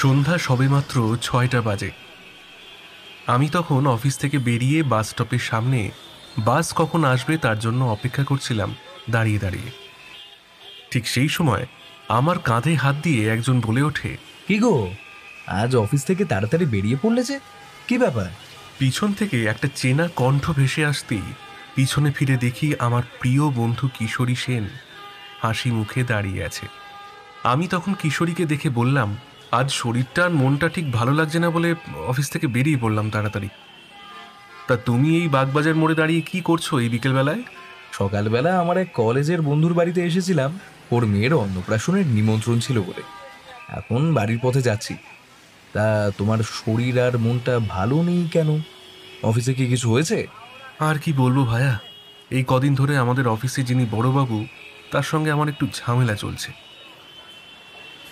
সন্ধ্যা সবেমাত্র ৬টা বাজে। আমি তখন অফিস থেকে বেরিয়ে বাস স্টপের সামনে বাস কখন আসবে তার জন্য অপেক্ষা করছিলাম দাঁড়িয়ে দাঁড়িয়ে। ঠিক সেই সময় আমার কাঁধে হাত দিয়ে একজন বলে ওঠে, কি গো, আজ অফিস থেকে তাড়াতাড়ি বেরিয়ে পড়লে যে, কি ব্যাপার? পিছন থেকে একটা চেনা কণ্ঠ ভেসে আসতেই পিছনে ফিরে দেখি আমার প্রিয় বন্ধু কিশোরী সেন হাসি মুখে দাঁড়িয়ে আছে। আমি তখন কিশোরীকে দেখে বললাম, আজ শরীরটা আর মনটা ঠিক ভালো লাগছে না বলে অফিস থেকে বেরিয়ে পড়লাম তাড়াতাড়ি। তা তুমি এই বাগবাজার মোড়ে দাঁড়িয়ে কি করছো এই বিকেলবেলায়? সকালবেলা আমার এক কলেজের বন্ধুর বাড়িতে এসেছিলাম, ওর মেয়ের অন্নপ্রাশনের নিমন্ত্রণ ছিল বলে। এখন বাড়ির পথে যাচ্ছি। তা তোমার শরীর আর মনটা ভালো নেই কেন? অফিসে কি কিছু হয়েছে? আর কি বলবো ভাইয়া, এই কদিন ধরে আমাদের অফিসে যিনি বড়বাবু তার সঙ্গে আমার একটু ঝামেলা চলছে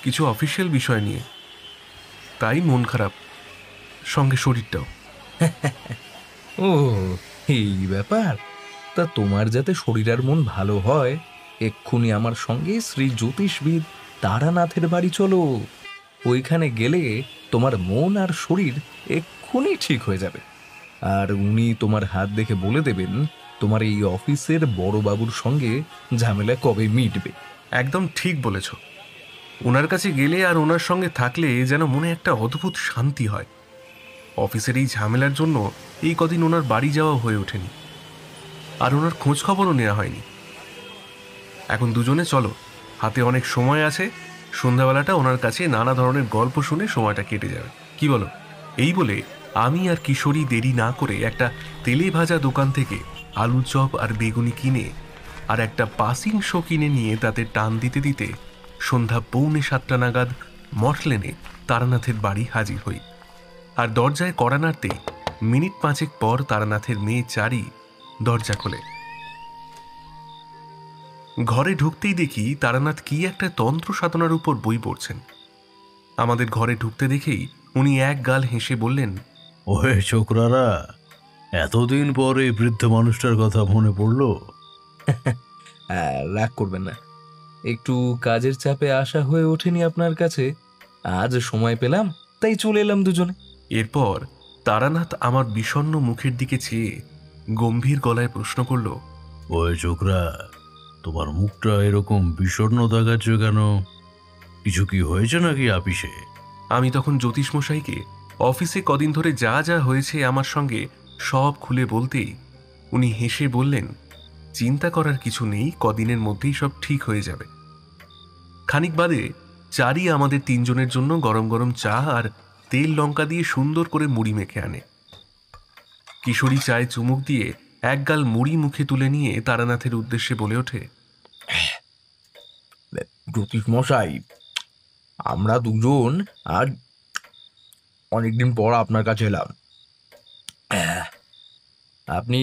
কিছু অফিসিয়াল বিষয় নিয়ে, তাই মন খারাপ, সঙ্গে শরীরটাও। ও, এই ব্যাপার। তা তোমার যাতে শরীর আর মন ভালো হয়, এক্ষুনি আমার সঙ্গে শ্রী জ্যোতিষবিদ তারানাথের বাড়ি চলো। ওইখানে গেলে তোমার মন আর শরীর এক্ষুনি ঠিক হয়ে যাবে। আর উনি তোমার হাত দেখে বলে দেবেন তোমার এই অফিসের বড়বাবুর সঙ্গে ঝামেলা কবে মিটবে। একদম ঠিক বলেছ। ওনার কাছে গেলে আর ওনার সঙ্গে থাকলে যেন মনে একটা অদ্ভুত শান্তি হয়। অফিসের এই ঝামেলার জন্য এই কদিন ওনার বাড়ি যাওয়া হয়ে ওঠেনি, আর ওনার খোঁজ খবরও নেওয়া হয়নি। এখন দুজনে চলো, হাতে অনেক সময় আছে, সন্ধ্যাবেলাটা ওনার কাছে নানা ধরনের গল্প শুনে সময়টা কেটে যাবে, কি বলো? এই বলে আমি আর কিশোরী দেরি না করে একটা তেলে ভাজা দোকান থেকে আলু চপ আর বেগুনি কিনে আর একটা পাসিং শো কিনে নিয়ে তাতে টান দিতে দিতে সন্ধ্যা 6:45 নাগাদ মঠলেনে তারানাথের বাড়ি হাজির হই। আর দরজায় কড়া নাড়তেই মিনিট 5 পর তারানাথের মেয়ে চারি দরজা খোলে। ঘরে ঢুকতেই দেখি তারানাথ কি একটা তন্ত্র সাধনার উপর বই পড়ছেন। আমাদের ঘরে ঢুকতে দেখেই উনি এক গাল হেসে বললেন, ওহে ছোকরারা, এতদিন পরে বৃদ্ধ মানুষটার কথা মনে পড়লো? রাগ করবেন না, একটু কাজের চাপে আসা হয়ে ওঠেনি আপনার কাছে। আজ সময় পেলাম তাই চলে এলাম দুজনে। এরপর তারানাথ আমার বিষণ্ণ মুখের দিকে চেয়ে গম্ভীর গলায় প্রশ্ন করল, ওহে ছোকরা, তোমার মুখটা এরকম বিষণ্ণ দেখাচ্ছে কেন? কিছু কি হয়েছে নাকি আপিসে? আমি তখন জ্যোতিষমশাইকে অফিসে কদিন ধরে যা যা হয়েছে আমার সঙ্গে সব খুলে বলতেই উনি হেসে বললেন, চিন্তা করার কিছু নেই, কদিনের মধ্যেই সব ঠিক হয়ে যাবে। খানিক বাদে চারি আমাদের তিনজনের জন্য গরম গরম চা আর তেল লঙ্কা দিয়ে সুন্দর করে মুড়ি মেখে আনে। কিশোরী চায়ে চুমুক দিয়ে এক গাল মুড়ি মুখে তুলে নিয়ে তারানাথের উদ্দেশ্যে বলে ওঠে, জ্যোতিষ মশাই, আমরা দুজন আজ অনেকদিন পর আপনার কাছে এলাম। আপনি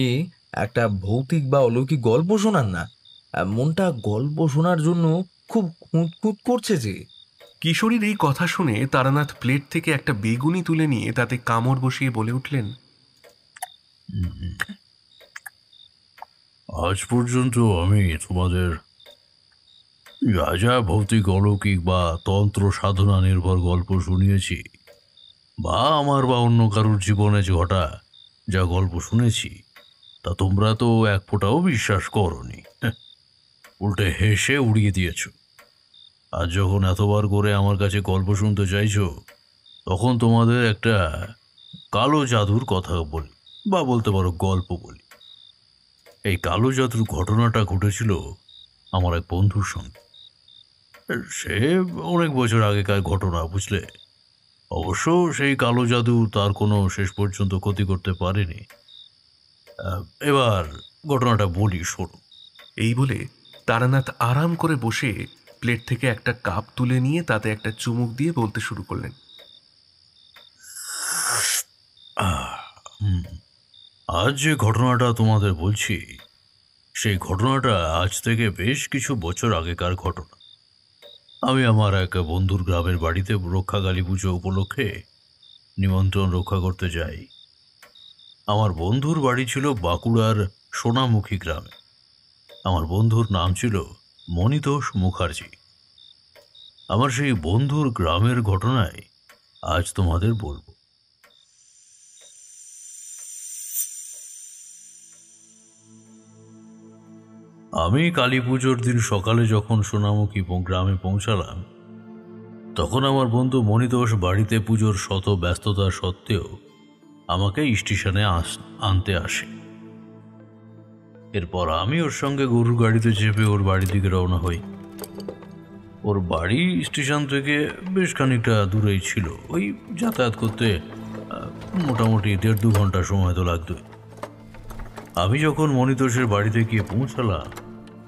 একটা ভৌতিক বা অলৌকিক গল্প শোনান না। মনটা গল্প শোনার জন্য খুব খুঁতখুত করছে যে। কিশোরীর এই কথা শুনে তারানাথ প্লেট থেকে একটা বেগুনি তুলে নিয়ে তাতে কামড় বসিয়ে বলে উঠলেন, আজ পর্যন্ত আমি তোমাদের যা যা ভৌতিক অলৌকিক বা তন্ত্র সাধনা নির্ভর গল্প শুনিয়েছি, বা আমার বা অন্য কারোর জীবনে যে ঘটা যা গল্প শুনেছি, তা তোমরা তো এক ফোঁটাও বিশ্বাস করোনি। উল্টে হেসে উড়িয়ে দিয়েছ। আজ যখন এতবার করে আমার কাছে গল্প শুনতে চাইছো, তখন তোমাদের একটা কালো জাদুর কথা বলি, বা বলতে পারো গল্প বলি। এই কালো জাদুর ঘটনাটা ঘটেছিল আমার এক বন্ধুর সঙ্গে। সে অনেক বছর আগেকার ঘটনা, বুঝলে। অবশ্য সেই কালো জাদু তার কোনো শেষ পর্যন্ত ক্ষতি করতে পারেনি। এবার ঘটনাটা বলি, শোনো। এই বলে তারানাথ আরাম করে বসে প্লেট থেকে একটা কাপ তুলে নিয়ে তাতে একটা চুমুক দিয়ে বলতে শুরু করলেন, আজ যে ঘটনাটা তোমাদের বলছি, সেই ঘটনাটা আজ থেকে বেশ কিছু বছর আগেকার ঘটনা। আমি আমার এক বন্ধুর গ্রামের বাড়িতে রক্ষাকালী পুজো উপলক্ষে নিমন্ত্রণ রক্ষা করতে যাই। আমার বন্ধুর বাড়ি ছিল বাঁকুড়ার সোনামুখী গ্রামে। আমার বন্ধুর নাম ছিল মণিতোষ মুখার্জি। আমার সেই বন্ধুর গ্রামের ঘটনায় আজ তোমাদের বলবো। আমি কালী পুজোর দিন সকালে যখন সোনামুখী গ্রামে পৌঁছালাম, তখন আমার বন্ধু মণিতোষ বাড়িতে পুজোর শত ব্যস্ততা সত্ত্বেও আমাকে স্টেশনে আনতে আসে। এরপর আমি ওর সঙ্গে গরুর গাড়িতে চেপে ওর বাড়ির দিকে রওনা হই। ওর বাড়ি স্টেশন থেকে বেশ খানিকটা দূরেই ছিল, ওই যাতায়াত করতে মোটামুটি 1.5-2 ঘন্টা সময় তো লাগতোই। আমি যখন মণিতোষের বাড়িতে গিয়ে পৌঁছালাম,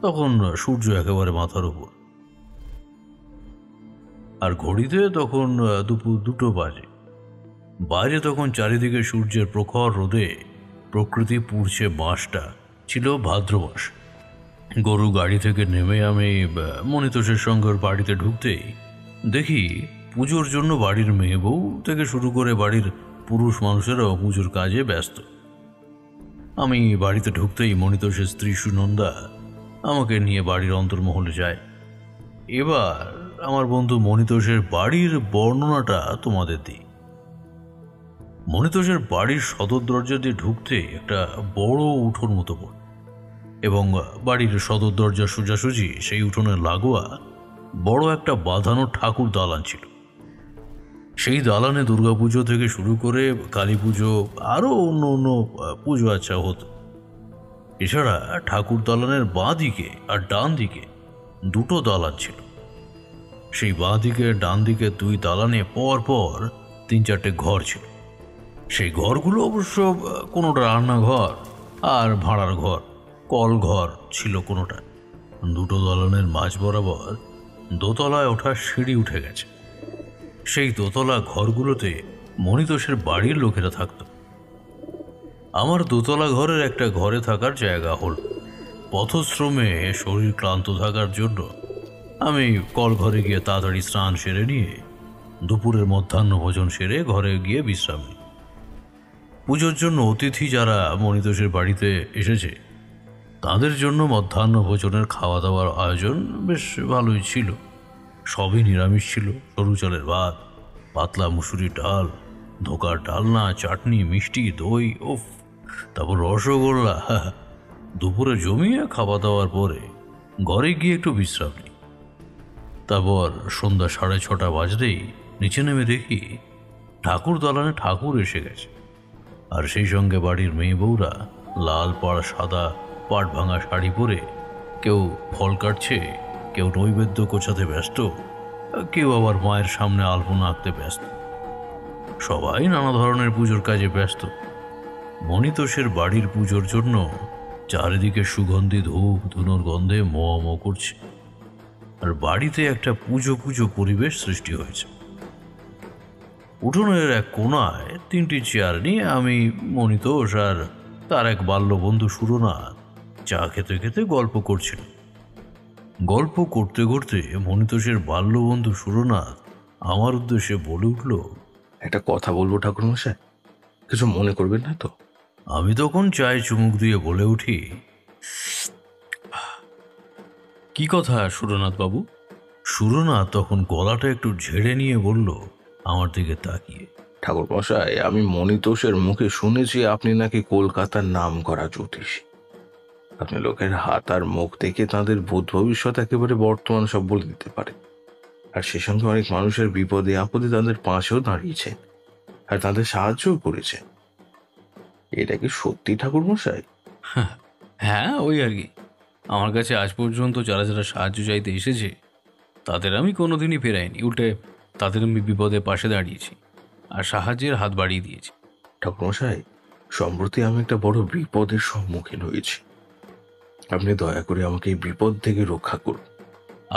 তখন সূর্য একেবারে মাথার উপর, আর ঘড়িতে তখন দুপুর 2টো বাজে। বাইরে তখন চারিদিকে সূর্যের প্রখর রোদে প্রকৃতি পুড়ছে বাঁশটা। ছিল ভাদ্র মাস। গরু গাড়ি থেকে নেমে আমি মণিতোষের সঙ্গে ওর বাড়িতে ঢুকতেই দেখি পুজোর জন্য বাড়ির মেয়ে বউ থেকে শুরু করে বাড়ির পুরুষ মানুষেরাও পুজোর কাজে ব্যস্ত। আমি বাড়িতে ঢুকতেই মণিতোষের স্ত্রী সুনন্দা আমাকে নিয়ে বাড়ির অন্তর্মহলে যায়। এবার আমার বন্ধু মণিতোষের বাড়ির বর্ণনাটা তোমাদের দিই। মণিতোষের বাড়ির সদর দরজা দিয়ে ঢুকতে একটা বড় উঠোন মতো পড়ে, এবং বাড়ির সদর দরজা সোজাসুজি সেই উঠোনের লাগোয়া বড় একটা বাঁধানো ঠাকুর দালান ছিল। সেই দালানে দুর্গাপুজো থেকে শুরু করে কালী পুজো আরও অন্য অন্য পুজো আচ্ছা হতো। এছাড়া ঠাকুর দালানের বাঁ দিকে আর ডান দিকে 2টো দালান ছিল। সেই বাঁ দিকে ডান দিকে 2 দালানে পর পর 3-4টে ঘর ছিল। সেই ঘরগুলো অবশ্য কোনোটা রান্নাঘর আর ভাড়ার ঘর, কল ঘর ছিল কোনোটা। 2টো দালানের মাঝ বরাবর দোতলায় ওঠা সিঁড়ি উঠে গেছে। সেই দোতলা ঘরগুলোতে মণিতোষের বাড়ির লোকেরা থাকত। আমার দোতলা ঘরের একটা ঘরে থাকার জায়গা হল। পথশ্রমে শরীর ক্লান্ত থাকার জন্য আমি কল ঘরে গিয়ে তাড়াতাড়ি স্নান সেরে নিয়ে দুপুরের মধ্যাহ্ন ভোজন সেরে ঘরে গিয়ে বিশ্রাম নিই। পুজোর জন্য অতিথি যারা মণিতোষের বাড়িতে এসেছে তাদের জন্য মধ্যাহ্ন ভোজনের খাওয়া দাওয়ার আয়োজন বেশ ভালোই ছিল। সবই নিরামিষ ছিল। সরু চালের ভাত, পাতলা মুসুরি ডাল, ধোকার ডালনা, চাটনি, মিষ্টি, দই, ওফ, তারপর রসগোল্লা। দুপুরে জমিয়ে খাওয়া দাওয়ার পরে ঘরে গিয়ে একটু বিশ্রাম নিই। তারপর সন্ধ্যা 6:30 বাজতেই নিচে নেমে দেখি ঠাকুর দালানে ঠাকুর এসে গেছে, আর সেই সঙ্গে বাড়ির মেয়ে বউরা লাল পাড় সাদা পাট ভাঙা শাড়ি পরে কেউ ফল কাটছে, কেউ নৈবেদ্য গোছাতে ব্যস্ত, কেউ আবার মায়ের সামনে আলপনা আঁকতে ব্যস্ত। সবাই নানা ধরনের পুজোর কাজে ব্যস্ত। মণিতোষের বাড়ির পুজোর জন্য চারিদিকে সুগন্ধি ধূপ ধুনোর গন্ধে মোয়া করছে, আর বাড়িতে একটা পুজো পুজো পরিবেশ সৃষ্টি হয়েছে। উঠোনের এক কোণায় 3টি চেয়ার নিয়ে আমি, মণিতোষ আর তার এক বাল্য বন্ধু সুরনাথ চা খেতে খেতে গল্প করছিল। গল্প করতে করতে মণিতোষের বাল্য বন্ধু সুরনাথ আমার উদ্দেশ্যে বলে উঠল, একটা কথা বলবো ঠাকুরমশাই, কিছু মনে করবেন না তো? আমি তখন চায়ে চুমুক দিয়ে বলে উঠি, কি কথা সুরনাথ বাবু? সুরনাথ তখন গলাটা একটু ঝেড়ে নিয়ে বলল আমার দিকে তাকিয়ে, ঠাকুরমশাই, আমি মণিতোষের মুখে শুনেছি আপনি নাকি কলকাতার নাম করা জ্যোতিষী। আপনি লোকের হাত আর মুখ দেখে তাদের ভূত ভবিষ্যৎ একেবারে বর্তমান সব বলে দিতে পারে, আর সে সঙ্গে অনেক মানুষের বিপদে আপদে তাদের পাশেও দাঁড়িয়েছে আর তাদের সাহায্যও করেছে। এটা কি সত্যি ঠাকুরমশাই? হ্যাঁ, ওই আর কি। আমার কাছে আজ পর্যন্ত যারা যারা সাহায্য চাইতে এসেছে তাদের আমি কোনোদিনই ফেরাইনি, উল্টে তাদের আমি বিপদে পাশে দাঁড়িয়েছি আর সাহায্যের হাত বাড়িয়ে দিয়েছি। ঠাকুরমশাই, সম্প্রতি আমি একটা বড় বিপদের সম্মুখীন হয়েছি। আপনি দয়া করে আমাকে এই বিপদ থেকে রক্ষা করুন।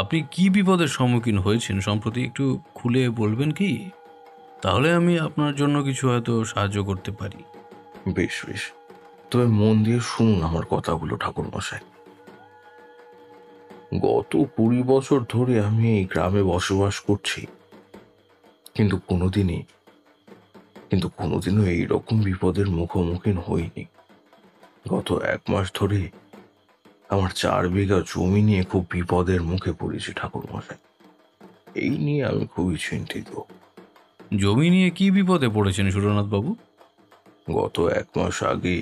আপনি কি বিপদের সম্মুখীন হয়েছেন সম্প্রতি একটু খুলে বলবেন কি? তাহলে আমি আপনার জন্য কিছু হয়তো সাহায্য করতে পারি। বেশ বেশ, তবে মন দিয়ে শুনুন আমার কথাগুলো ঠাকুরমশাই। গত 20 বছর ধরে আমি এই গ্রামে বসবাস করছি, কিন্তু কোনোদিনও এইরকম বিপদের মুখোমুখি হইনি। গত 1 মাস ধরে আমার 4 বিঘা জমি নিয়ে খুব বিপদের মুখে পড়েছি ঠাকুরমশাই। এই নিয়ে আমি খুবই চিন্তিত। জমি নিয়ে কি বিপদে পড়েছেন সুরনাথ বাবু? গত 1 মাস আগে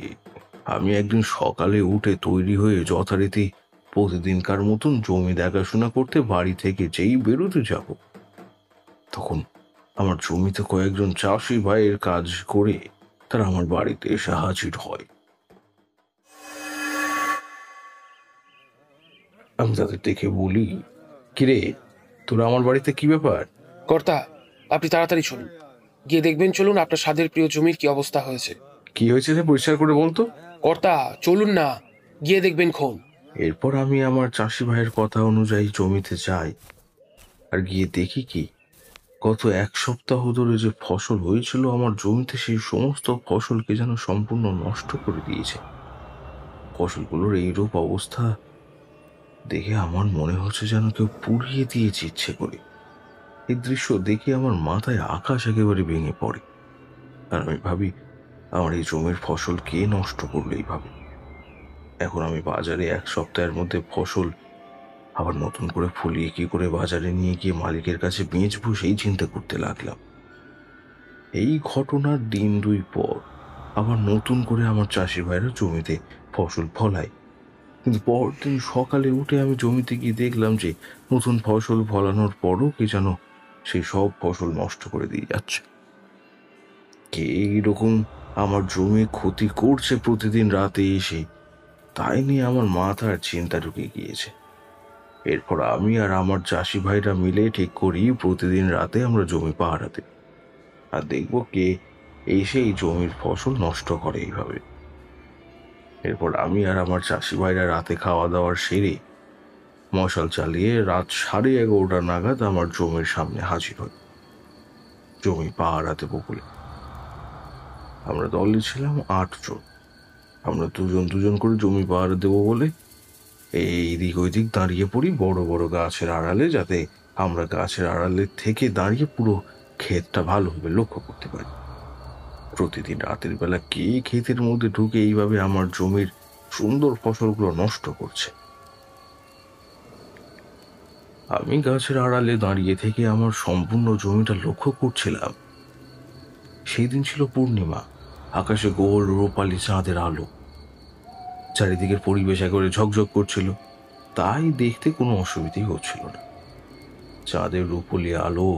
আমি একদিন সকালে উঠে তৈরি হয়ে যথারীতি প্রতিদিনকার মতন জমি দেখাশোনা করতে বাড়ি থেকে যেই বেরোতে যাব, তখন আমার জমিতে কয়েকজন চাষি ভাইয়ের কাজ করে তারা আমার বাড়িতে এসে হাজির হয়। আমি তাদের দেখে বলি, কিরে, তোরা আমার বাড়িতে কি ব্যাপার? কর্তা, আপনি তাড়াতাড়ি চলুন, গিয়ে দেখবেন চলুন আপনার সাধের প্রিয় জমির কি অবস্থা হয়েছে। কি হয়েছে রে, পরিষ্কার করে বলতো। কর্তা চলুন না, গিয়ে দেখবেন খন। এরপর আমি আমার চাষি ভাইয়ের কথা অনুযায়ী জমিতে যাই, আর গিয়ে দেখি কি, গত 1 সপ্তাহ ধরে যে ফসল হয়েছিল আমার জমিতে, সেই সমস্ত ফসলকে যেন সম্পূর্ণ নষ্ট করে দিয়েছে। ফসলগুলোর এইরূপ অবস্থা দেখে আমার মনে হচ্ছে যেন কেউ পুড়িয়ে দিয়েছে ইচ্ছে করে। এই দৃশ্য দেখে আমার মাথায় আকাশ একেবারে ভেঙে পড়ে। আর আমি ভাবি, আমার এই জমির ফসল কে নষ্ট করলো এইভাবে। এখন আমি বাজারে 1 সপ্তাহের মধ্যে ফসল আবার নতুন করে ফলিয়ে কি করে বাজারে নিয়ে গিয়ে মালিকের কাছে বেচবো, সেই চিন্তা করতে লাগলাম। এই ঘটনার 1-2 পর আবার নতুন করে আমার চাষি ভাইরা জমিতে ফসল ফলায়। কিন্তু পরদিন সকালে উঠে আমি জমিতে গিয়ে দেখলাম যে নতুন ফসল ফলানোর পরও কে যেন সেই সব ফসল নষ্ট করে দিয়ে যাচ্ছে। কে এইরকম আমার জমি ক্ষতি করছে প্রতিদিন রাতে এসে, তাই নিয়ে আমার মাথার চিন্তা ঢুকে গিয়েছে। এরপর আমি আর আমার চাষি ভাইরা মিলে ঠিক করি প্রতিদিন রাতে আমরা জমি পাহারা দিই, আর দেখব কে এসে এই জমির ফসল নষ্ট করে এইভাবে। এরপর আমি আর আমার চাষি ভাইরা রাতে খাওয়া দাওয়ার সেরে মশাল চালিয়ে রাত 11:30 নাগাদ আমার জমির সামনে হাজির হই, জমি পাহারা দেবো বলে। আমরা দলে ছিলাম 8 জন। আমরা দুজন দুজন করে জমি পাহারা দেবো বলে এই দিক ওই দিক দাঁড়িয়ে পড়ি বড় বড় গাছের আড়ালে, যাতে আমরা গাছের আড়ালে থেকে দাঁড়িয়ে পুরো ক্ষেতটা ভালোভাবে লক্ষ্য করতে পারি। প্রতিদিন রাতের বেলা কে ক্ষেতের মধ্যে ঢুকে এইভাবে আমার জমির সুন্দর ফসলগুলো নষ্ট করছে। আমি গাছের আড়ালে দাঁড়িয়ে থেকে আমার সম্পূর্ণ জমিটা লক্ষ্য করছিলাম। সেই দিন ছিল পূর্ণিমা, আকাশে গোল রূপালি চাঁদের আলো, চারিদিকের পরিবেশ একেবারে ঝকঝক করছিল, তাই দেখতে কোনো অসুবিধাই হচ্ছিল না। চাঁদের রূপলি আলো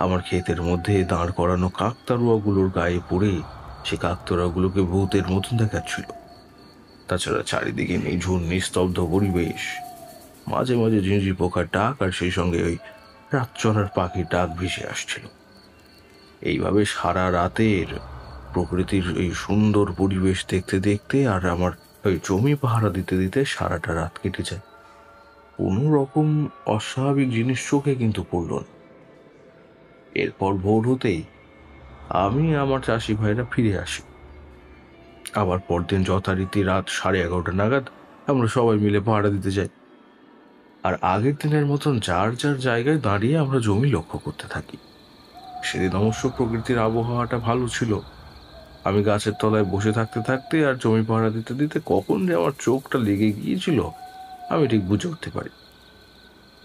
আমার ক্ষেতের মধ্যে দাঁড় করানো কাকতাড়ুয়াগুলোর গায়ে পড়ে সে কাকতাড়ুয়াগুলোকে ভূতের মতন দেখাচ্ছিল। তাছাড়া চারিদিকে নিঝুম নিস্তব্ধ পরিবেশ, মাঝে মাঝে ঝিঁঝি পোকার ডাক আর সেই সঙ্গে ওই রাতচরার পাখির ডাক ভেসে আসছিল। এইভাবে সারা রাতের প্রকৃতির এই সুন্দর পরিবেশ দেখতে দেখতে আর আমার ওই জমি পাহারা দিতে দিতে সারাটা রাত কেটে যায়। কোনো রকম অস্বাভাবিক জিনিস চোখে কিন্তু পড়ল না। এরপর ভোর হতেই আমি আমার চাষি ভাইরা ফিরে আসি। আবার পরদিন যথারীতি রাত 11:30 নাগাদ আমরা সবাই মিলে পাহারা দিতে যাই, আর আগের দিনের মতন যার যার জায়গায় দাঁড়িয়ে আমরা জমি লক্ষ্য করতে থাকি। সেদিন অবশ্য প্রকৃতির আবহাওয়াটা ভালো ছিল। আমি গাছের তলায় বসে থাকতে থাকতে আর জমি পাহারা দিতে দিতে কখন যে আমার চোখটা লেগে গিয়েছিল আমি ঠিক বুঝে উঠতে পারি।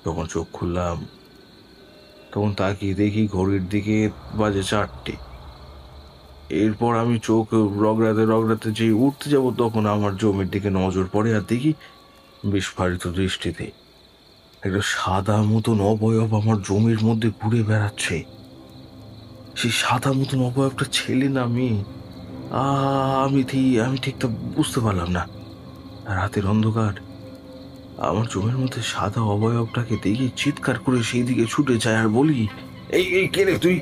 যখন চোখ খুললাম তখন তাকিয়ে দেখি ঘড়ির দিকে বাজে 4টে। এরপর আমি চোখ রগড়াতে রগড়াতে যেই উঠতে যাব তখন আমার জমির দিকে নজর পড়ে, আর দেখি বিস্ফারিত দৃষ্টিতে একটা সাদা মতন অবয়ব আমার জমির মধ্যে ঘুরে বেড়াচ্ছে। সেই সাদা মতন অবয়বটা ছেলে না মেয়ে আমি ঠিক তা বুঝতে পারলাম না। রাতের অন্ধকার আমার জমির মধ্যে সাদা অবয়বটাকে দেখে চিৎকার করে সেই দিকে ছুটে যায় আর বলি, এই এই কে রে তুই,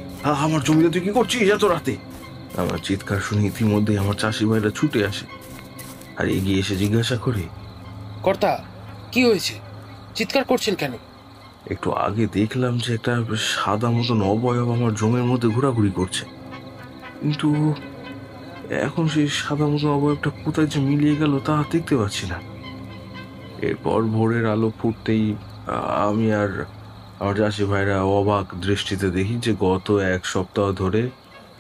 আমার জমিতে তুই কি করছিস এত রাতে? আমার চিৎকার শুনে ইতিমধ্যে আমার চাষি ভাইরা ছুটে আসে আর এগিয়ে এসে জিজ্ঞাসা করে, কর্তা কি হয়েছে, চিৎকার করছেন কেন? একটু আগে দেখলাম যে একটা সাদা মতন অবয়ব আমার জমির মধ্যে ঘোরাঘুরি করছে, কিন্তু এখন সেই সাদা মতন অবয়বটা কোথায় যে মিলিয়ে গেল তা দেখতে পাচ্ছি না। এরপর ভোরের আলো ফুটতেই আমি আর আমার চাষি ভাইরা অবাক দৃষ্টিতে দেখি যে গত 1 সপ্তাহ ধরে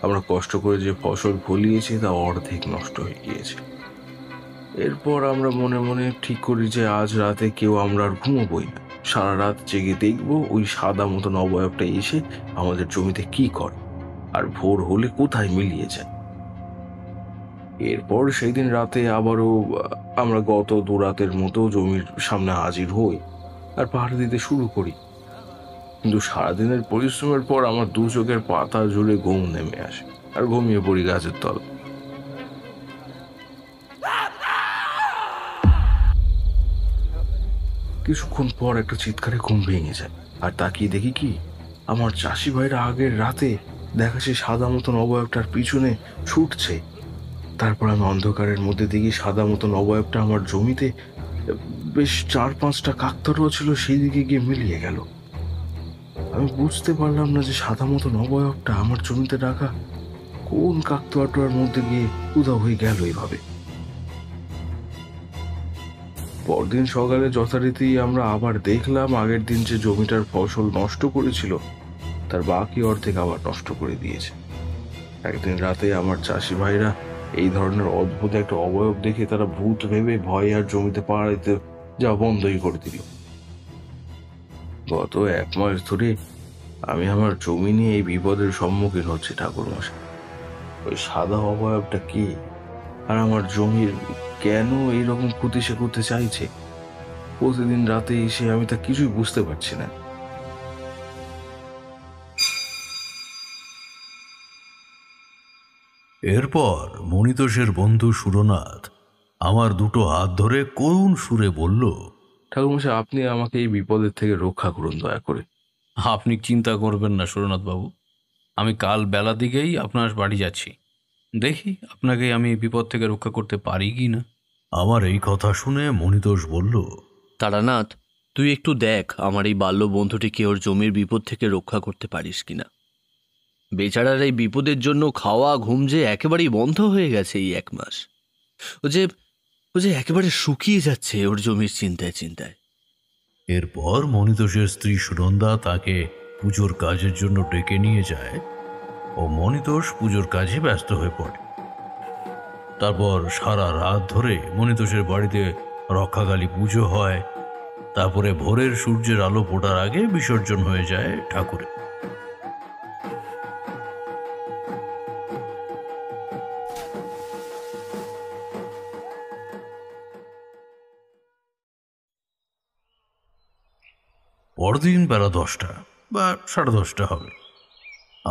আমরা কষ্ট করে যে ফসল ফলিয়েছি তা অর্ধেক নষ্ট হয়ে গিয়েছে। এরপর আমরা মনে মনে ঠিক করি যে আজ রাতে কেউ আমরা আর ঘুমোবই না, সারা রাত জেগে দেখবো ওই সাদা মতন অবয়বটা এসে আমাদের জমিতে কি করে। আর ভোর হলে কোথায় মিলিয়ে যায়। এরপর সেই দিন রাতে আবারও আমরা গত দুরাতের মতো জমির সামনে হাজির হই আর পাহাড় দিতে শুরু করি। কিন্তু সারাদিনের পরিশ্রমের পর আমার দু চোখের পাতা জুড়ে ঘুম নেমে আসে আর ঘুমিয়ে পড়ি গাছের তলা। কিছুক্ষণ পর একটা চিৎকারে ঘুম ভেঙে যায়, আর তাকিয়ে দেখি কি আমার চাষি ভাইরা আগের রাতে দেখা সে সাদা মতন অবয়বটার পিছনে ছুটছে। তারপর আমি অন্ধকারের মধ্যে দেখি সাদা মতন অবয়বটা আমার জমিতে বেশ 4-5টা কাকতাড়ুয়া ছিল, সেই দিকে গিয়ে মিলিয়ে গেল। আমি বুঝতে পারলাম না যে সাদা মতন অবয়বটা আমার জমিতে রাখা কোন কাকতাড়ুয়ার মধ্যে গিয়ে উধাও হয়ে গেল এইভাবে। পরদিন সকালে যথারীতি আমরা আবার দেখলাম আগের দিন যে জমিটার ফসল নষ্ট করেছিল তার বাকি অর্ধেক আবার নষ্ট করে দিয়েছে। একদিন রাতে আমার চাষি ভাইরা এই ধরনের অদ্ভুত একটা অবয়ব দেখে তারা ভূত ভেবে ভয়ে আর জমিতে পা দিতে যাওয়া বন্ধই করে দিল। গত 1 মাস ধরে আমি আমার জমি নিয়ে এই বিপদের সম্মুখীন হচ্ছি ঠাকুরমশাই। ওই সাদা অবয়বটা কি আর আমার জমির কেন এইরকম ক্ষতি সে করতে চাইছে, প্রতিদিন রাতে এসে আমি তা কিছুই বুঝতে পারছি না। এরপর মণিতোষের বন্ধু সুরনাথ আমার দুটো হাত ধরে করুণ সুরে বলল, ঠাকুরমশাই, আপনি আমাকে এই বিপদের থেকে রক্ষা করুন দয়া করে। আপনি চিন্তা করবেন না সুরনাথ বাবু, আমি কাল বেলা দিকেই আপনার বাড়ি যাচ্ছি, দেখি আপনাকে আমি বিপদ থেকে রক্ষা করতে পারি কি না। আমার এই কথা শুনে মণিতোষ বলল, তারানাথ, তুই একটু দেখ আমার এই বাল্য বন্ধুটিকে ওর জমির বিপদ থেকে রক্ষা করতে পারিস কিনা। বেচারার এই বিপদের জন্য খাওয়া ঘুম যে একেবারেই বন্ধ হয়ে গেছে এই 1 মাস। ও যে একেবারে শুকিয়ে যাচ্ছে ওর জমির চিন্তায় চিন্তায়। এরপর মণিতোষের স্ত্রী সুনন্দা তাকে পুজোর কাজের জন্য ডেকে নিয়ে যায় ও মণিতোষ পুজোর কাজে ব্যস্ত হয়ে পড়ে। তারপর সারা রাত ধরে মণিতোষের বাড়িতে রক্ষাকালী পুজো হয়। তারপরে ভোরের সূর্যের আলো ফোটার আগে বিসর্জন হয়ে যায় ঠাকুরের। পরদিন বেলা 10টা বা 10:30 হবে।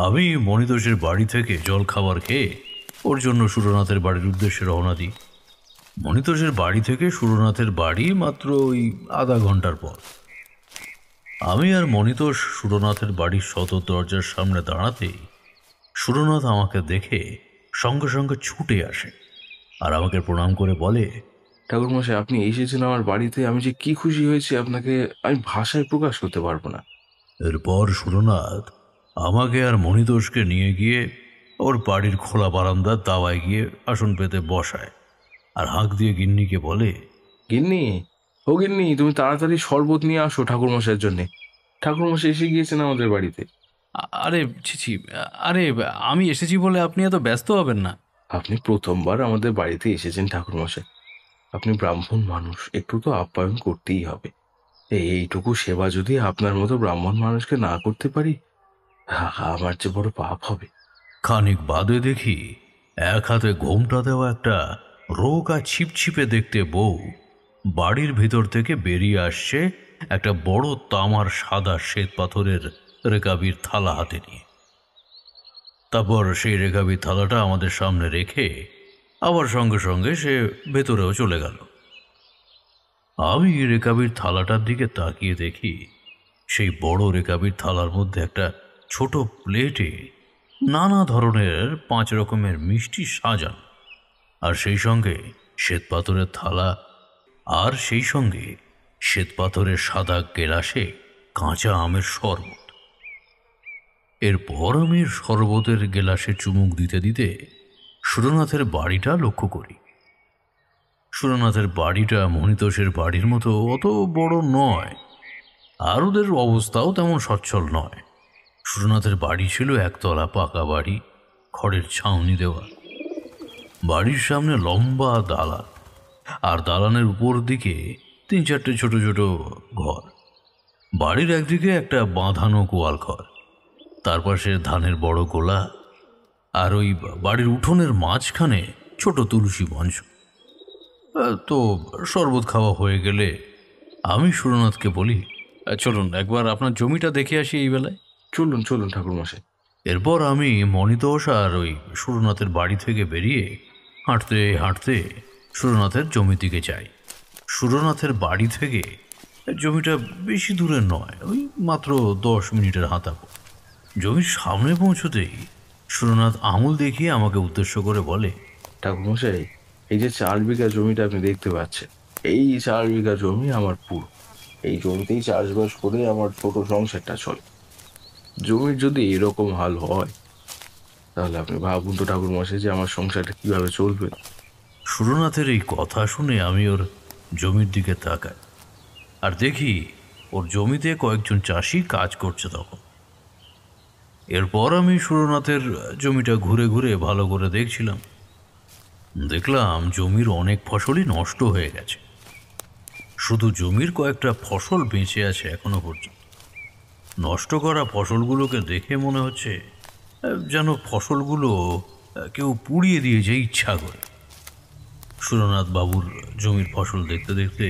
আমি মণিতোষের বাড়ি থেকে জল খাবার খেয়ে ওর জন্য সুরনাথের বাড়ির উদ্দেশ্যে রওনা দিই। মণিতোষের বাড়ি থেকে সুরনাথের বাড়ি মাত্র ওই আধা ঘন্টার পর। আমি আর মণিতোষ সুরনাথের বাড়ির সদর দরজার সামনে দাঁড়াতেই সুরনাথ আমাকে দেখে সঙ্গে সঙ্গে ছুটে আসে আর আমাকে প্রণাম করে বলে, ঠাকুরমশাই, আপনি এসেছেন আমার বাড়িতে, আমি যে কি খুশি হয়েছি আপনাকে আমি ভাষায় প্রকাশ করতে পারবো না। এরপর সুরনাথ আমাকে আর মণিতোষকে নিয়ে গিয়ে ওর বাড়ির খোলা বারান্দার দাওয়ায় গিয়ে আসন পেতে বসায় আর হাঁক দিয়ে গিন্নিকে বলে, গিন্নি, ও গিন্নি, তুমি তাড়াতাড়ি শরবত নিয়ে আসো ঠাকুরমশাইয়ের জন্যে। ঠাকুরমশাই এসে গিয়েছেন আমাদের বাড়িতে। আরে ছি, আরে আমি এসেছি বলে আপনি এত ব্যস্ত হবেন না। আপনি প্রথমবার আমাদের বাড়িতে এসেছেন ঠাকুরমশাই, আপনি ব্রাহ্মণ মানুষ, একটু তো আপ্যায়ন করতেই হবে। এইটুকু সেবা যদি আপনার মতো ব্রাহ্মণ মানুষকে না করতে পারি, আমার যে বড় পাপ হবে। খানিক বাদে দেখি এক হাতে ঘোমটা দেওয়া একটা রোগা ছিপছিপে দেখতে বউ বাড়ির ভিতর থেকে বেরিয়ে আসছে একটা বড় তামার সাদা শ্বেত পাথরের রেকাবির থালা হাতে নিয়ে। তারপর সেই রেকাবির থালাটা আমাদের সামনে রেখে আবার সঙ্গে সঙ্গে সে ভেতরেও চলে গেল। আমি রেকাবির থালাটার দিকে তাকিয়ে দেখি সেই বড় রেকাবির থালার মধ্যে একটা ছোট প্লেটে নানা ধরনের 5 রকমের মিষ্টি সাজানো, আর সেই সঙ্গে শ্বেতপাথরের থালা, আর সেই সঙ্গে শ্বেতপাথরের সাদা গেলাসে কাঁচা আমের শরবত। এরপর আমি শরবতের গেলাসে চুমুক দিতে দিতে সুরনাথের বাড়িটা লক্ষ্য করি। সুরনাথের বাড়িটা মণিতোষের বাড়ির মতো অত বড় নয়, আর ওদের অবস্থাও তেমন সচ্ছল নয়। সুরনাথের বাড়ি ছিল একতলা পাকা বাড়ি, খড়ের ছাউনি দেওয়া। বাড়ির সামনে লম্বা দালান, আর দালানের উপর দিকে 3-4টে ছোট ছোট ঘর। বাড়ির একদিকে একটা বাঁধানো গোয়াল ঘর, তার পাশে ধানের বড় গোলা, আর ওই বাড়ির উঠোনের মাঝখানে ছোট তুলসী মঞ্চ। তো শরবত খাওয়া হয়ে গেলে আমি সুরনাথকে বলি, চলুন একবার আপনার জমিটা দেখে আসি এই বেলায়। চলুন চলুন ঠাকুরমশাই। এরপর আমি মণিতোষ আর ওই সুরনাথের বাড়ি থেকে বেরিয়ে হাঁটতে হাঁটতে সুরনাথের জমির দিকে যাই। সুরনাথের বাড়ি থেকে জমিটা বেশি দূরে নয়, ওই মাত্র 10 মিনিটের হাঁটা পথ। জমির সামনে পৌঁছতেই সুরনাথ আঙুল দেখিয়ে আমাকে উদ্দেশ্য করে বলে, ঠাকুরমশাই, এই যে 4 বিঘা জমিটা আপনি দেখতে পাচ্ছেন, এই 4 বিঘা জমি আমার পুরো। এই জমিতেই চাষবাস করে আমার ছোট সংসারটা চলে। জমির যদি এরকম হাল হয়, তাহলে আপনি ভাবুন তো ঠাকুরমশাই যে আমার সংসারটা কিভাবে চলবে। সুরনাথের এই কথা শুনে আমি ওর জমির দিকে তাকাই আর দেখি ওর জমিতে কয়েকজন চাষি কাজ করছে তখন। এরপর আমি সুরনাথের জমিটা ঘুরে ঘুরে ভালো করে দেখছিলাম। দেখলাম জমির অনেক ফসলই নষ্ট হয়ে গেছে, শুধু জমির কয়েকটা ফসল বেঁচে আছে এখনো পর্যন্ত। নষ্ট করা ফসলগুলোকে দেখে মনে হচ্ছে যেন ফসলগুলো কেউ পুড়িয়ে দিয়েছে ইচ্ছা করে। সুরনাথ বাবুর জমির ফসল দেখতে দেখতে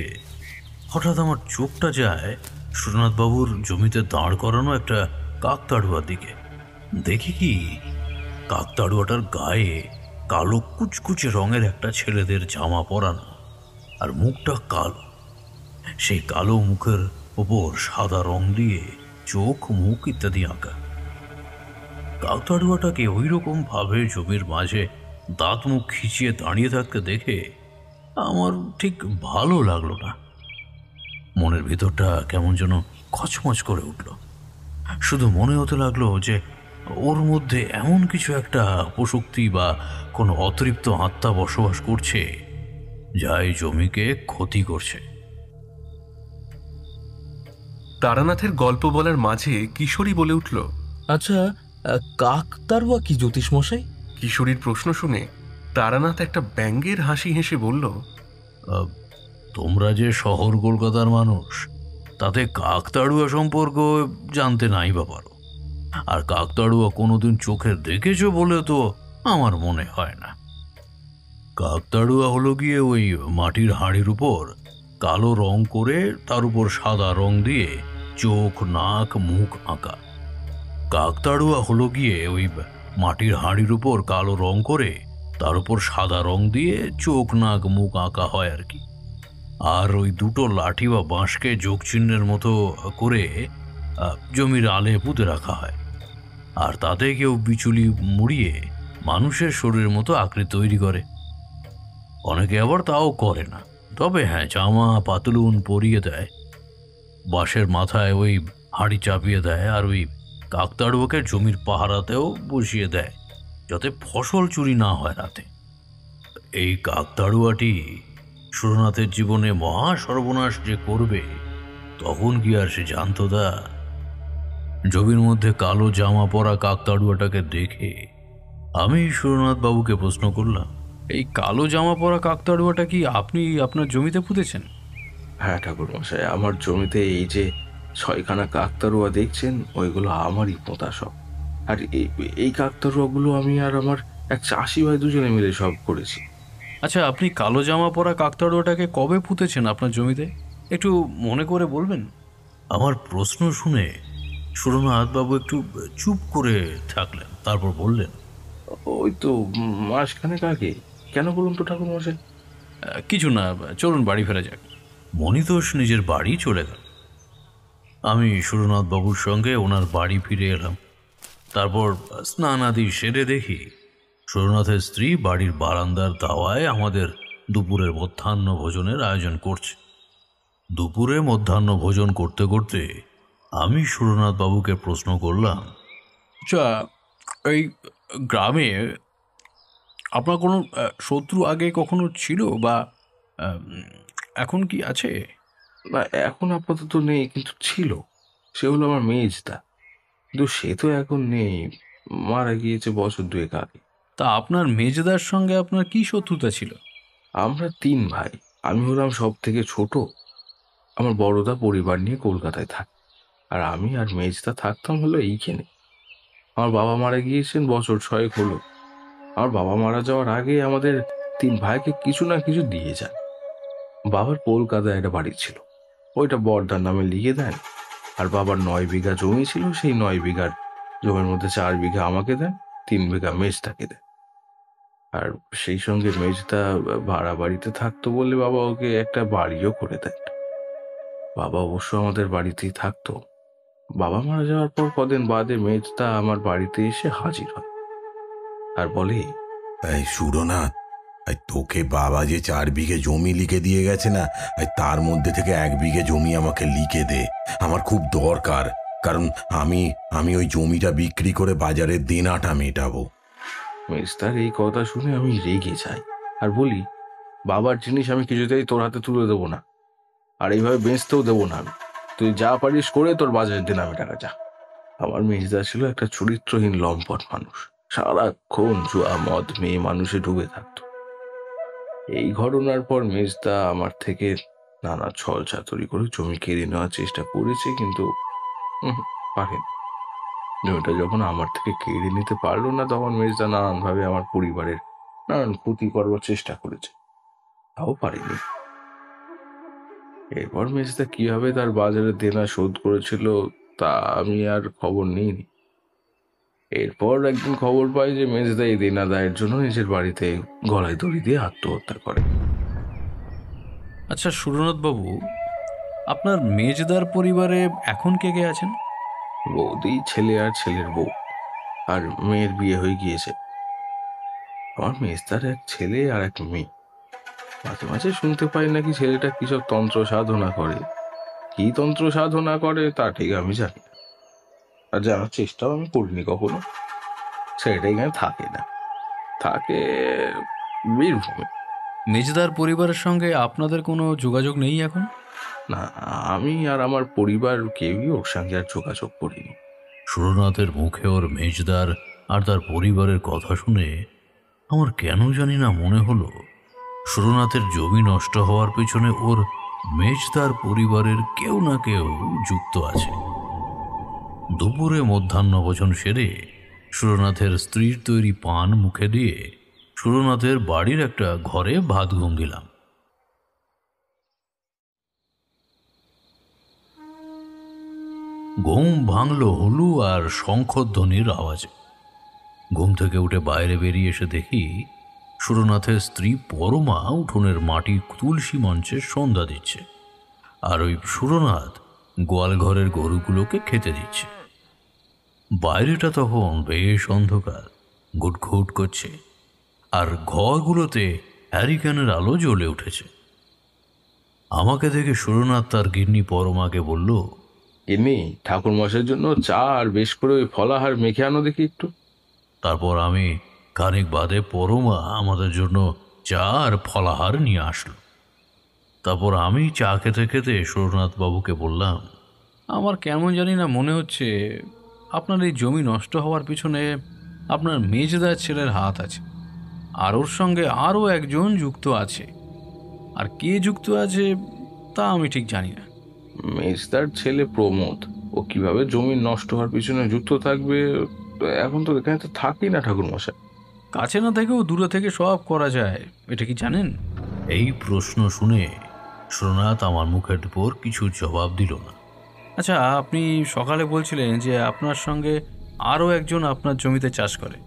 হঠাৎ আমার চোখটা যায় সুরনাথ বাবুর জমিতে দাঁড় করানো একটা কাকতাড়ুয়ার দিকে। দেখি কি, কাকতাড়ুয়াটার গায়ে কালো কুচকুচে রঙের একটা ছেলেদের জামা পরানো, আর মুখটা কালো। সেই কালো মুখের ওপর সাদা রং দিয়ে চোখ, মুখ ইত্যাদি আঁকা। কাকতাড়ুয়াটাকে ওই রকম ভাবে জমির মাঝে দাঁত মুখ খিচিয়ে দাঁড়িয়ে থাকতে দেখে আমার ঠিক ভালো লাগলো না। মনের ভিতরটা কেমন যেন খচমচ করে উঠল। শুধু মনে হতে লাগলো যে ওর মধ্যে এমন কিছু একটা অপশক্তি বা কোনো অতৃপ্ত আত্মা বসবাস করছে যা এই জমিকে ক্ষতি করছে। তারানাথের গল্প বলার মাঝে কিশোরী বলে উঠল, আচ্ছা, কাকতাড়ুয়া কি জ্যোতিষ মশাই? কিশোরীর প্রশ্ন শুনে তারানাথ একটা ব্যঙ্গের হাসি হেসে বলল, তোমরা যে শহর কলকাতার মানুষ, তাতে কাকতাড়ুয়া সম্পর্ক জানতে নাই বা পারো, আর কাকতাড়ুয়া কোনোদিন চোখে দেখেছো বলে তো আমার মনে হয় না। কাকতাড়ুয়া হলো গিয়ে ওই মাটির হাঁড়ির উপর কালো রং করে তার উপর সাদা রং দিয়ে চোখ, নাক, মুখ আঁকা। কাকতাড়ুয়া হলো গিয়ে ওই মাটির হাঁড়ির উপর কালো রং করে তার উপর সাদা রং দিয়ে চোখ, নাক, মুখ আঁকা হয় আর কি। আর ওই দুটো লাঠি বা বাঁশকে যোগ চিহ্নের মতো করে জমির আলে পুঁতে রাখা হয়, আর তাতে কেউ বিচুলি মুড়িয়ে মানুষের শরীরের মতো আকৃতি তৈরি করে। অনেকে আবার তাও করে না, তবে হ্যাঁ, জামা পাতলুন পরিয়ে দেয়, বাঁশের মাথায় ওই হাঁড়ি চাপিয়ে দেয়, আর ওই কাকতাড়ুয়াকে জমির পাহারাতেও বসিয়ে দেয় যাতে ফসল চুরি না হয় রাতে। এই কাকতাড়ুয়াটি সুরনাথের জীবনে মহা সর্বনাশ যে করবে তখন কি আর সে জানতো? দা জমির মধ্যে কালো জামা পরা কাকতাড়ুয়াটাকে দেখে আমি সুরনাথ বাবুকে প্রশ্ন করলাম, এই কালো জামা পরা কাকতাড়ুয়াটা কি আপনি আপনার জমিতে পুঁতেছেন? হ্যাঁ ঠাকুরমশাই, আমার জমিতে এই যে 6খানা কাকতাড়ুয়া দেখছেন, ওইগুলো আমারই পোঁতা সব। আর এই কাকতাড়ুয়াগুলো আমি আর আমার এক চাষি ভাই দুজনে মিলে সব করেছি। আচ্ছা, আপনি কালো জামা পরা কাকতাড়ুয়াটাকে কবে পুঁতেছেন আপনার জমিতে? একটু মনে করে বলবেন? আমার প্রশ্ন শুনে সুরনাথ বাবু একটু চুপ করে থাকলেন, তারপর বললেন, ওই তো মাসখানেক আগে। কেন বলুন তো ঠাকুরমশাই? কিছু না, চলুন বাড়ি ফেরা যাক। মণিতোষ নিজের বাড়ি চলে গেল। আমি সুরনাথ বাবুর সঙ্গে ওনার বাড়ি ফিরে এলাম। তারপর স্নান আদি সেরে দেখি সুরনাথের স্ত্রী বাড়ির বারান্দার দাওয়ায় আমাদের দুপুরের মধ্যাহ্ন ভোজনের আয়োজন করছে। দুপুরে মধ্যাহ্ন ভোজন করতে করতে আমি সুরনাথ বাবুকে প্রশ্ন করলাম, আচ্ছা, এই গ্রামে আপনার কোনো শত্রু আগে কখনো ছিল বা এখন কি আছে? না, এখন আপাতত নেই, কিন্তু ছিল। সে হলো আমার মেজদা, কিন্তু সে তো এখন নেই, মারা গিয়েছে বছর 2 আগে। তা আপনার মেজদার সঙ্গে আপনার কি শত্রুতা ছিল? আমরা 3 ভাই। আমি হলাম সব থেকে ছোট। আমার বড়দা পরিবার নিয়ে কলকাতায় থাকে, আর আমি আর মেজদা থাকতাম হলো এইখানে। আমার বাবা মারা গিয়েছেন বছর 6 হলো। আমার বাবা মারা যাওয়ার আগে আমাদের 3 ভাইকে কিছু না কিছু দিয়ে যান। বাবার কলকাতায় একটা বাড়ি ছিল, ওইটা বর্দার নামে লিখে দেন। আর বাবার 9 বিঘা জমি ছিল, সেই 9 বিঘার জমির মধ্যে 4 বিঘা আমাকে দেন, 3 বিঘা মেজদাকে দেন। আর সেই সঙ্গে মেজদা ভাড়া বাড়িতে থাকতো বলে বাবা ওকে একটা বাড়িও করে দেন। বাবা অবশ্য আমাদের বাড়িতেই থাকতো। বাবা মারা যাওয়ার পর কদিন বাদে মেজদা আমার বাড়িতে এসে হাজির হয় আর বলে, এই সুরনাথ, এই তোকে বাবা যে 4 বিঘে জমি লিখে দিয়ে গেছে না, এই তার মধ্যে থেকে 1 বিঘে জমি আমাকে লিখে দে, আমার খুব দরকার। কারণ আমি ওই জমিটা বিক্রি করে বাজারের দেনাটা মেটাবো। মেজদার এই কথা শুনে আমি রেগে যাই আর বলি, বাবার জিনিস আমি কিছুতেই তোর হাতে তুলে দেবো না, আর এইভাবে বেচতেও দেবো না আমি। তুই যা পারিস করে তোর বাজারের দিন আমি টাকা যা। আমার মেজদা ছিল একটা চরিত্রহীন লম্পট মানুষ, সারাক্ষণ জুয়া মদ মেয়ে মানুষে ডুবে থাকতো। এই ঘটনার পর মেজদা আমার থেকে নানা ছল চাতুরি করে জমি কেড়ে নেওয়ার চেষ্টা করেছে, কিন্তু পারেনি। জমিটা যখন আমার থেকে কেড়ে নিতে পারলো না, তখন মেজদা নানানভাবে আমার পরিবারের নানান ক্ষতি করবার চেষ্টা করেছে, তাও পারেনি। এরপর মেজদা কিভাবে তার বাজারে দেনা শোধ করেছিল তা আমি আর খবর নিইনি। এরপর একদিন খবর পাই যে মেজদা এই দেনা দায়ের জন্য নিজের বাড়িতে গলায় দড়ি দিয়ে আত্মহত্যা করে। আচ্ছা সুরনাথ বাবু, আপনার মেজদার পরিবারে এখন কে কে আছেন? বৌদি, ছেলে আর ছেলের বউ, আর মেয়ের বিয়ে হয়ে গিয়েছে। আমার মেজদার এক ছেলে আর এক মেয়ে। মাঝে মাঝে শুনতে পাই নাকি ছেলেটা কিসব তন্ত্র সাধনা করে। কি তন্ত্র সাধনা করে তা ঠিক আমি জানি না, আর জানার চেষ্টাও আমি করিনি কখনো। ছেলেটা এখানে থাকে না, থাকে বীরভূমে। মেজদার পরিবারের সঙ্গে আপনাদের কোনো যোগাযোগ নেই এখন? না, আমি আর আমার পরিবার কেউই ওর সঙ্গে আর যোগাযোগ করিনি। সুরনাথের মুখে ওর মেজদার আর তার পরিবারের কথা শুনে আমার কেন জানি না মনে হলো সুরনাথের জমি নষ্ট হওয়ার পেছনে ওর মেজদার পরিবারের কেউ না কেউ যুক্ত আছে। দুপুরে মধ্যাহ্নভোজন সেরে সুরনাথের স্ত্রীর তৈরি পান মুখে দিয়ে সুরনাথের বাড়ির একটা ঘরে ভাত ঘুম দিলাম। ঘুম ভাঙল হলু আর শঙ্খধ্বনির আওয়াজে। ঘুম থেকে উঠে বাইরে বেরিয়ে এসে দেখি সুরনাথের স্ত্রী পরমা উঠোনের মাটি তুলসী মঞ্চে সন্ধ্যা দিচ্ছে, আর ওই সুরনাথ গোয়ালঘরের গরুগুলোকে খেতে দিচ্ছে। বাইরেটা তখন বেশ অন্ধকার, ঘুটঘুট করছে, আর ঘরগুলোতে হ্যারিকেনের আলো জ্বলে উঠেছে। আমাকে দেখে সুরনাথ তার গিন্নি পরমাকে বলল, এমনি ঠাকুর মশাইয়ের জন্য চা আর বেশ করে ওই ফলাহার মেখে আনো দেখি একটু। তারপর আমি খানিক বাদে পরমা আমাদের জন্য চা আর ফলাহার নিয়ে আসলো। তারপর আমি চা খেতে খেতে সুরনাথ বাবুকে বললাম, আমার কেমন জানি না মনে হচ্ছে আপনার এই জমি নষ্ট হওয়ার পিছনে আপনার মেজদার ছেলের হাত আছে, আর ওর সঙ্গে আরও একজন যুক্ত আছে। আর কে যুক্ত আছে তা আমি ঠিক জানি না। মেজদার ছেলে প্রমোদ, ও কিভাবে জমি নষ্ট হওয়ার পিছনে যুক্ত থাকবে? এখন তো এখানে তো থাকি না ঠাকুর মশাই। কাছে না থেকেও দূরে থেকে সব করা যায়, এটা কি জানেন? এই প্রশ্ন শুনে সুরনাথ আমার মুখের উপর কিছু জবাব দিল না। আচ্ছা, আপনি সকালে বলছিলেন যে আপনার সঙ্গে আরও একজন আপনার জমিতে চাষ করে।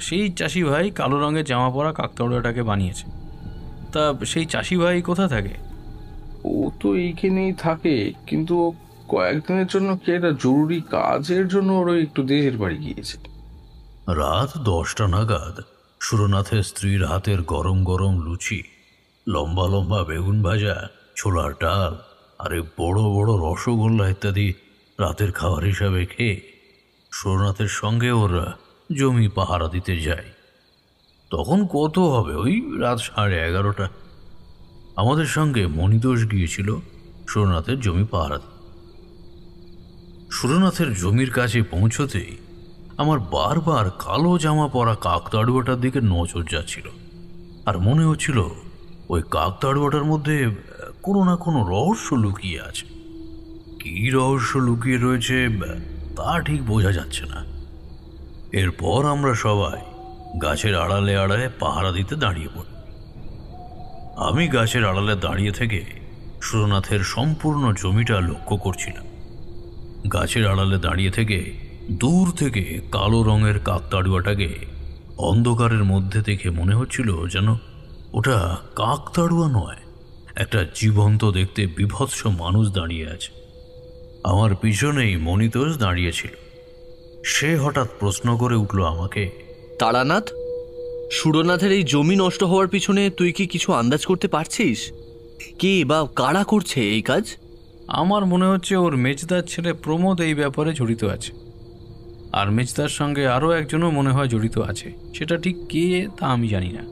সেই চাষি ভাই কালো রঙের জামা পরা কাকতাড়ুয়াটাকে বানিয়েছে। তা সেই চাষি ভাই কোথা থাকে? ও তো এইখানেই থাকে, কিন্তু কয়েকদিনের জন্য কি একটা জরুরি কাজের জন্য ওর একটু দেশের বাড়ি গিয়েছে। রাত 10টা নাগাদ সুরনাথের স্ত্রীর হাতের গরম গরম লুচি, লম্বা লম্বা বেগুন ভাজা, ছোলার ডাল আর এই বড় বড় রসগোল্লা ইত্যাদি রাতের খাবার হিসাবে খেয়ে সুরনাথের সঙ্গে ওর জমি পাহারা দিতে যায়। তখন কত হবে, ওই রাত 11:30। আমাদের সঙ্গে মণিদোষ গিয়েছিল সুরনাথের জমি পাহারা দিতে। সুরনাথের জমির কাছে পৌঁছতেই আমার বারবার কালো জামা পরা কাকতাড়ুয়াটার দিকে নজর যাচ্ছিল, আর মনে হচ্ছিল ওই কাকতাড়ুয়াটার মধ্যে কোনো না কোনো রহস্য লুকিয়ে আছে। কী রহস্য লুকিয়ে রয়েছে তা ঠিক বোঝা যাচ্ছে না, এরপর আমরা সবাই গাছের আড়ালে আড়ালে পাহারা দিতে দাঁড়িয়ে পড়ি। আমি গাছের আড়ালে দাঁড়িয়ে থেকে সুরনাথের সম্পূর্ণ জমিটা লক্ষ্য করছিলাম। গাছের আড়ালে দাঁড়িয়ে থেকে দূর থেকে কালো রঙের কাকতাড়ুয়াটাকে অন্ধকারের মধ্যে দেখে মনে হচ্ছিল যেন ওটা কাকতাড়ুয়া নয়, একটা জীবন্ত দেখতে বীভৎস মানুষ দাঁড়িয়ে আছে। আমার পিছনেই মনিতোষ দাঁড়িয়েছিল। সে হঠাৎ প্রশ্ন করে উঠল আমাকে, তারানাথ, সুরনাথের এই জমি নষ্ট হওয়ার পিছনে তুই কি কিছু আন্দাজ করতে পারছিস? কে বা কারা করছে এই কাজ? আমার মনে হচ্ছে ওর মেজদার ছেলে প্রমোদ এই ব্যাপারে জড়িত আছে, আর মেজদার সঙ্গে আরও একজনও মনে হয় জড়িত আছে। সেটা ঠিক কে তা আমি জানি না।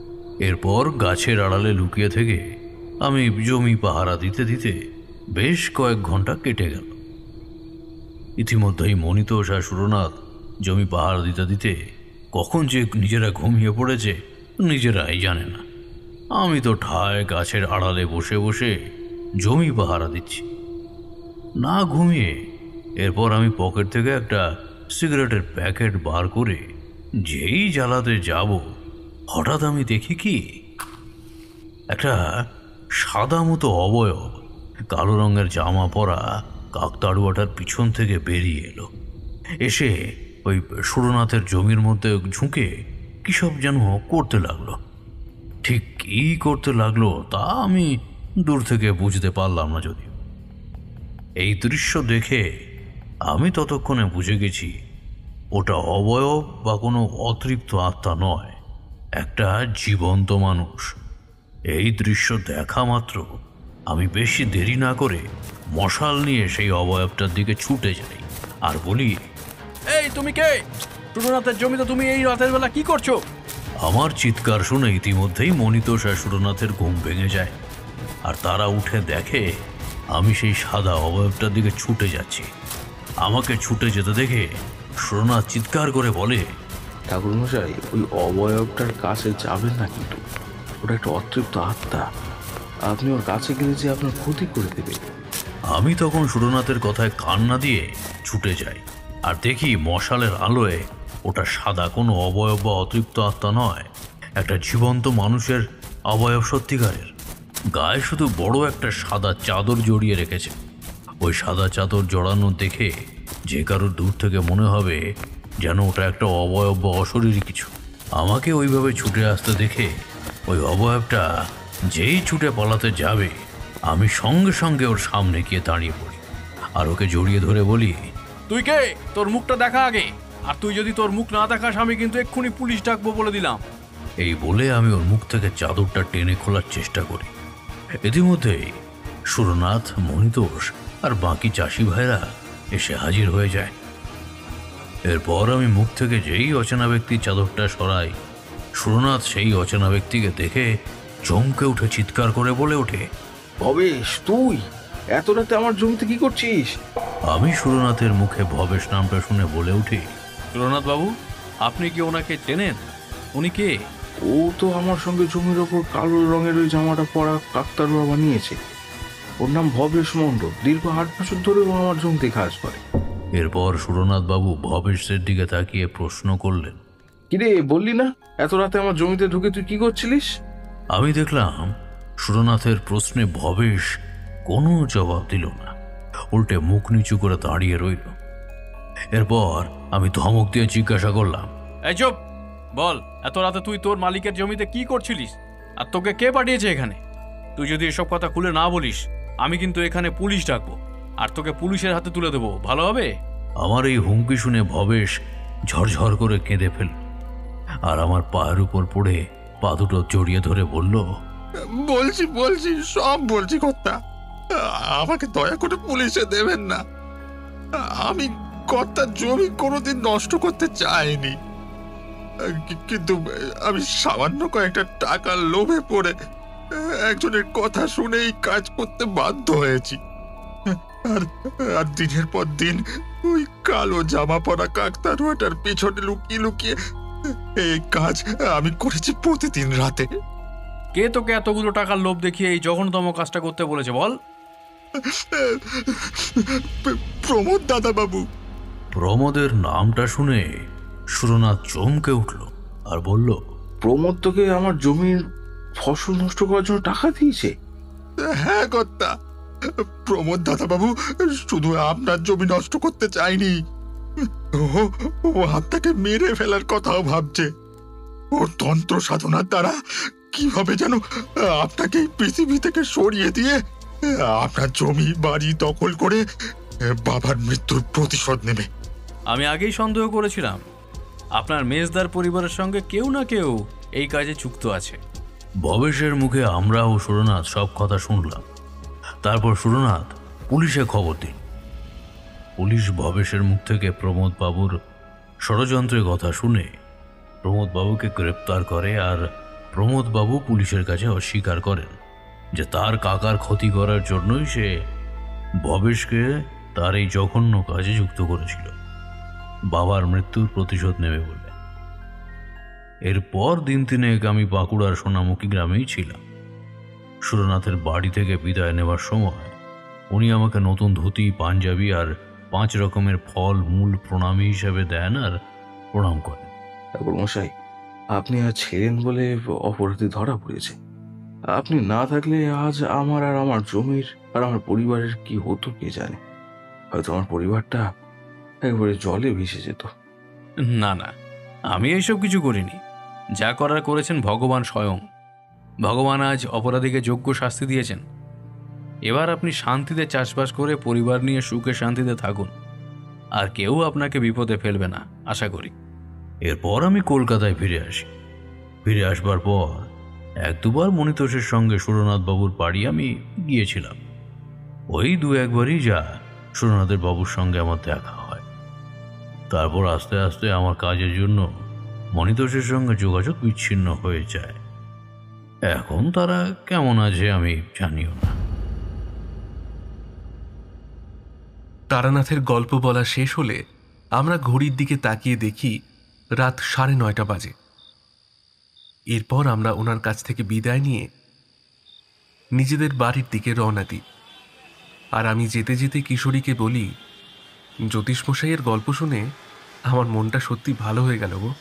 এরপর গাছের আড়ালে লুকিয়ে থেকে আমি জমি পাহারা দিতে দিতে বেশ কয়েক ঘন্টা কেটে গেল। ইতিমধ্যেই মনিতোষ আর সুরনাথ জমি পাহারা দিতে দিতে কখন যে নিজেরা ঘুমিয়ে পড়েছে নিজেরাই জানে না। আমি তো ঠায় গাছের আড়ালে বসে বসে জমি পাহারা দিচ্ছি, না ঘুমিয়ে। এরপর আমি পকেট থেকে একটা সিগারেটের প্যাকেট বার করে যেই জ্বালাতে যাব, হঠাৎ আমি দেখি কি একটা সাদা মতো অবয়ব কালো রঙের জামা পরা কাকতাড়ুয়াটার পিছন থেকে বেরিয়ে এলো। এসে ওই সুরনাথের জমির মধ্যে ঝুঁকে কী সব যেন করতে লাগলো। ঠিক কী করতে লাগলো তা আমি দূর থেকে বুঝতে পারলাম না। যদিও এই দৃশ্য দেখে আমি ততক্ষণে বুঝে গেছি ওটা অবয়ব বা কোনো অতৃপ্ত আত্মা নয়, একটা জীবন্ত মানুষ। এই দৃশ্য দেখা মাত্র আমি বেশি দেরি না করে মশাল নিয়ে সেই অবয়বটার দিকে ছুটে যাই আর বলি, এই তুমি কে? সুরনাথের জমিতে তুমি এই রাতের বেলা কি করছো? আমার চিৎকার শুনে ইতিমধ্যেই মনিতোষ আর সুরনাথের ঘুম ভেঙে যায়, আর তারা উঠে দেখে আমি সেই সাদা অবয়বটার দিকে ছুটে যাচ্ছি। আমাকে ছুটে যেতে দেখে সুরনাথ চিৎকার করে বলে, ঠাকুরমশাই, ওই অবয়বটার কাছে যাবেন না, কিন্তু ওটা একটা অতৃপ্ত আত্মা। আপনি ওর কাছে গেলে যে আপনার ক্ষতি করে দেবে। আমি তখন সুরনাথের কথায় কান না দিয়ে ছুটে যাই আর দেখি মশালের আলোয় ওটা সাদা কোনো অবয়ব বা অতৃপ্ত আত্মা নয়, একটা জীবন্ত মানুষের অবয়ব, সত্যিকারের। গায়ে শুধু বড় একটা সাদা চাদর জড়িয়ে রেখেছে। ওই সাদা চাদর জড়ানো দেখে যে কারোর দূর থেকে মনে হবে যেন ওটা একটা অবয়ব বা অশরীরী কিছু। আমাকে ওইভাবে ছুটে আসতে দেখে ওই অবয়বটা যেই ছুটে পালাতে যাবে, আমি সঙ্গে সঙ্গে ওর সামনে গিয়ে দাঁড়িয়ে পড়ি আর ওকে জড়িয়ে ধরে বলি, তুই কে? তোর মুখটা দেখা আগে, আর তুই যদি তোর মুখ না দেখাস আমি কিন্তু এক্ষুনি পুলিশ ডাকবো বলে দিলাম। এই বলে আমি ওর মুখ থেকে চাদরটা টেনে খোলার চেষ্টা করি। ইতিমধ্যেই সুরনাথ, মনিতোষ আর বাকি চাষি ভাইরা এসে হাজির হয়ে যায়। এরপর আমি মুখ থেকে যেই অচেনা ব্যক্তির চাদরটা সরাই, সুরনাথ সেই অচেনা ব্যক্তিকে দেখে চমকে উঠে চিৎকার করে বলে ওঠে, ভবেশ, তুই এত রাতে আমার জমিতে কি করছিস? আমি সুরনাথের মুখে ভবেশ নামটা শুনে বলে উঠি, সুরনাথ বাবু, আপনি কি ওনাকে চেনেন? উনি কে? ও তো আমার সঙ্গে জমির ওপর কালো রঙের ওই জামাটা পরা কাকতাড়ুয়া বানিয়েছে। ওর নাম ভবেশ মণ্ডল। দীর্ঘ 8 বছর ধরে ও আমার জমিতে কাজ করে। এরপর সুরনাথ বাবু ভবেশের দিকে তাকিয়ে প্রশ্ন করলেন, কিরে, বললি না এত রাতে আমার জমিতে ঢুকে তুই কি করছিলিস? আমি দেখলাম সুরনাথের প্রশ্নে ভবেশ কোনো জবাব দিল না, উল্টে মুখ নিচু করে দাঁড়িয়ে রইল। এরপর আমি ধমক দিয়ে জিজ্ঞাসা করলাম, এই চুপ! বল, এত রাতে তুই তোর মালিকের জমিতে কি করছিলিস? আর তোকে কে পাঠিয়েছে এখানে? তুই যদি এসব কথা খুলে না বলিস, আমি কিন্তু এখানে পুলিশ ডাকবো আর তোকে পুলিশের হাতে তুলে দেবো। ভালো হবে? আমার এই হুমকি শুনে ভবেশ ঝরঝর করে কেঁদে ফেলল আর আমার পায়ের উপর পড়ে পা দুটো জড়িয়ে ধরে বলল, বলছি সব বলছি কর্তা, আমাকে দয়া করে পুলিশে দেবেন না। আমি কর্তার জমি কোনোদিন নষ্ট করতে চাইনি, কিন্তু আমি সামান্য কয়েকটা টাকার লোভে পড়ে একজনের কথা শুনেই কাজ করতে বাধ্য হয়েছি। আর দিনের পর দিন ওই কালো জামা পরা কাকতাড়ুয়াটার পিছনে লুকিয়ে লুকিয়ে এই কাজ আমি করেছি প্রতিদিন রাতে। কে তোকে এতগুলো টাকার লোভ দেখিয়ে এই জঘন্যতম কাজটা করতে বলেছে বল? প্রমোদ দাদা বাবু। প্রমোদের নামটা শুনে সুরনাথ চমকে উঠল আর বলল, প্রমোদ তোকে আমার জমির ফসল নষ্ট করার জন্য টাকা দিয়েছে? হ্যাঁ কর্তা, প্রমোদ দাদাবাবু শুধু আপনার জমি নষ্ট করতে চায়নি, ও ও আপনাকে মেরে ফেলার কথাও ভাবছে। ওর তন্ত্র সাধনার দ্বারা কিভাবে যেন আপনাকে এই পৃথিবী থেকে সরিয়ে দিয়ে আপনার জমি বাড়ি দখল করে বাবার মৃত্যুর প্রতিশোধ নেবে। আমি আগেই সন্দেহ করেছিলাম আপনার মেজদার পরিবারের সঙ্গে কেউ না কেউ এই কাজে যুক্ত আছে। ভবেশের মুখে আমরা ও সুরনাথ সব কথা শুনলাম। তারপর সুরনাথ পুলিশে খবর দিন। পুলিশ ভবেশের মুখ থেকে প্রমোদ বাবুর ষড়যন্ত্রের কথা শুনে প্রমোদ বাবুকে গ্রেপ্তার করে, আর প্রমোদ বাবু পুলিশের কাছে অস্বীকার করেন যে তার কাকার ক্ষতি করার জন্যই সে ভবেশকে তার এই জঘন্য কাজে যুক্ত করেছিল, বাবার মৃত্যুর প্রতিশোধ নেবে বলে। এরপর দিন তিনেক আমি বাঁকুড়ার সোনামুখী গ্রামেই ছিলাম। সুরনাথের বাড়ি থেকে বিদায় নেওয়ার সময় উনি আমাকে নতুন ধুতি, পাঞ্জাবি আর 5 রকমের ফল মূল প্রণামী হিসেবে দেন আর প্রণাম করেন। ঠাকুরমশাই, আপনি আজ ছিলেন বলে অপরাধী ধরা পড়েছে। আপনি না থাকলে আজ আমার আর আমার জমির আর আমার পরিবারের কি হতো কে জানে। হয়তো আমার পরিবারটা একেবারে জলে ভেসে যেত। না না, আমি এইসব কিছু করিনি। যা করার করেছেন ভগবান স্বয়ং। ভগবান আজ অপরাধীকে যোগ্য শাস্তি দিয়েছেন। এবার আপনি শান্তিতে চাষবাস করে পরিবার নিয়ে সুখে শান্তিতে থাকুন, আর কেউ আপনাকে বিপদে ফেলবে না আশা করি। এরপর আমি কলকাতায় ফিরে আসি। ফিরে আসবার পর 1-2 বার মনিতোষের সঙ্গে সুরনাথ বাবুর বাড়ি আমি গিয়েছিলাম। ওই 2-1 বারই যা সুরনাথের বাবুর সঙ্গে আমার দেখা হয়। তারপর আস্তে আস্তে আমার কাজের জন্য মনিতোষের সঙ্গে যোগাযোগ বিচ্ছিন্ন হয়ে যায়। এখন তারা কেমন আছে আমি জানিও না। তারানাথের গল্প বলা শেষ হলে আমরা ঘড়ির দিকে তাকিয়ে দেখি রাত 9:30 বাজে। এরপর আমরা ওনার কাছ থেকে বিদায় নিয়ে নিজেদের বাড়ির দিকে রওনা দিই। আর আমি যেতে যেতে কিশোরীকে বলি, জ্যোতিষমশাইয়ের গল্প শুনে আমার মনটা সত্যি ভালো হয়ে গেল গো।